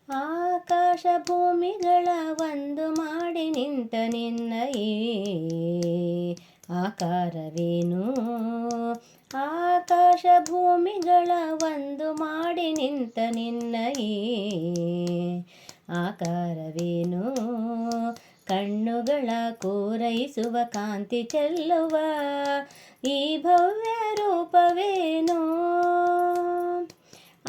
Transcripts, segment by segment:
ಆಕಾಶ ಭೂಮಿಗಳ ಒಂದು ಮಾಡಿ ನಿಂತ ನಿನ್ನ ಈ ಆಕಾರವೇನು? ಆಕಾಶ ಭೂಮಿಗಳ ಒಂದು ಮಾಡಿ ನಿಂತ ನಿನ್ನ ಈ ಆಕಾರವೇನು? ಕಣ್ಣುಗಳ ಕೋರೈಸುವ ಕಾಂತಿ ಚೆಲ್ಲುವ ಈ ಭವ್ಯ ರೂಪವೇನು?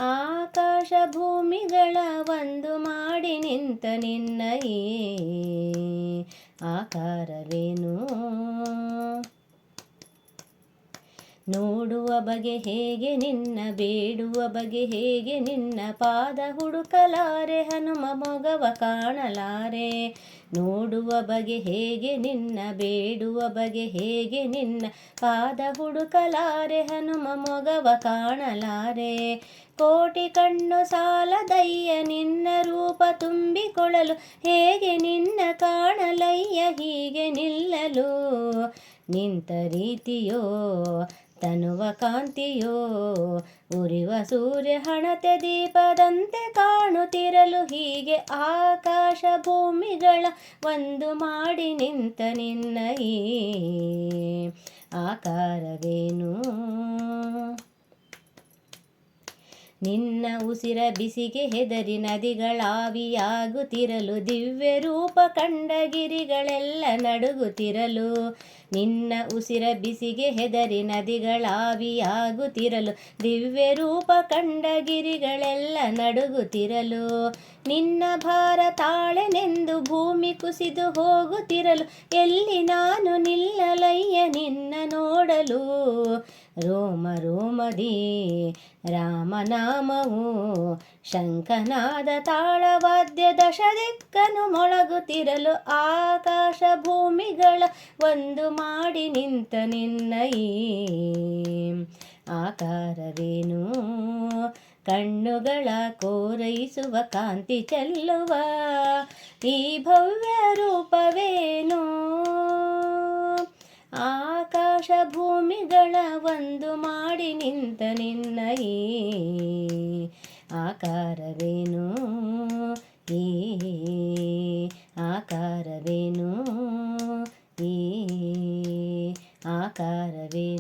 ಆಕಾಶ ಭೂಮಿಗಳ ಒಂದು ಮಾಡಿ ನಿಂತ ನಿನ್ನ ಈ ಆಕಾರವೇನು? ನೋಡುವ ಬಗೆ ಹೇಗೆ ನಿನ್ನ, ಬೇಡುವ ಬಗೆ ಹೇಗೆ ನಿನ್ನ, ಪಾದ ಹುಡುಕಲಾರೆ ಹನುಮ ಮೊಗವ ಕಾಣಲಾರೆ. ನೋಡುವ ಬಗೆ ಹೇಗೆ ನಿನ್ನ, ಬೇಡುವ ಬಗೆ ಹೇಗೆ ನಿನ್ನ, ಪಾದ ಹುಡುಕಲಾರೆ ಹನುಮ ಮೊಗವ ಕಾಣಲಾರೆ. ಕೋಟಿ ಕಣ್ಣು ಸಾಲದಯ್ಯ ನಿನ್ನ ರೂಪ ತುಂಬಿಕೊಳ್ಳಲು, ಹೇಗೆ ನಿನ್ನ ಕಾಣಲಯ್ಯ ಹೀಗೆ ನಿಲ್ಲಲು. ನಿಂತ ರೀತಿಯೋ ತನುವ ಕಾಂತಿಯೋ, ಉರಿವ ಸೂರ್ಯ ಹಣತೆ ದೀಪದಂತೆ ಕಾಣುತ್ತಿರಲು, ಹೀಗೆ ಆಕಾಶ ಭೂಮಿಗಳ ಒಂದು ಮಾಡಿ ನಿಂತ ನಿನ್ನ ಈ ಆಕಾರವೇನು? ನಿನ್ನ ಉಸಿರ ಬಿಸಿಗೆ ಹೆದರಿ ನದಿಗಳಾವಿಯಾಗುತ್ತಿರಲು, ದಿವ್ಯ ರೂಪ ಕಂಡ ಗಿರಿಗಳೆಲ್ಲ ನಡುಗುತ್ತಿರಲು. ನಿನ್ನ ಉಸಿರ ಬಿಸಿಗೆ ಹೆದರಿ ನದಿಗಳಾವಿಯಾಗುತ್ತಿರಲು, ದಿವ್ಯ ರೂಪ ಕಂಡ ಗಿರಿಗಳೆಲ್ಲ ನಡುಗುತ್ತಿರಲು. ನಿನ್ನ ಭಾರ ತಾಳೆನೆಂದು ಭೂಮಿ ಕುಸಿದು ಹೋಗುತ್ತಿರಲು, ಎಲ್ಲಿ ನಾನು ನಿಲ್ಲಲಯ್ಯ ನಿನ್ನ ನೋಡಲು. ರೋಮ ರೋಮದಿ ರಾಮನಾಮವು ಶಂಖನಾದ ತಾಳವಾದ್ಯ ದಶ ದಿಕ್ಕನು ಮೊಳಗುತ್ತಿರಲು, ಆಕಾಶ ಭೂಮಿಗಳ ಒಂದು ಮಾಡಿ ನಿಂತ ನಿನ್ನ ಈ ಆಕಾರವೇನು? ಕಣ್ಣುಗಳ ಕೋರೈಸುವ ಕಾಂತಿ ಚೆಲ್ಲುವ ಈ ಭವ್ಯ ರೂಪವೇನು? ಆಕಾಶ ಭೂಮಿಗಳ ಒಂದು ಮಾಡಿ ನಿಂತ ನಿನ್ನ ಈ ಆಕಾರವೇನು? ಈ ಆಕಾರವೇನು? ಈ ಆಕಾರವೇನು?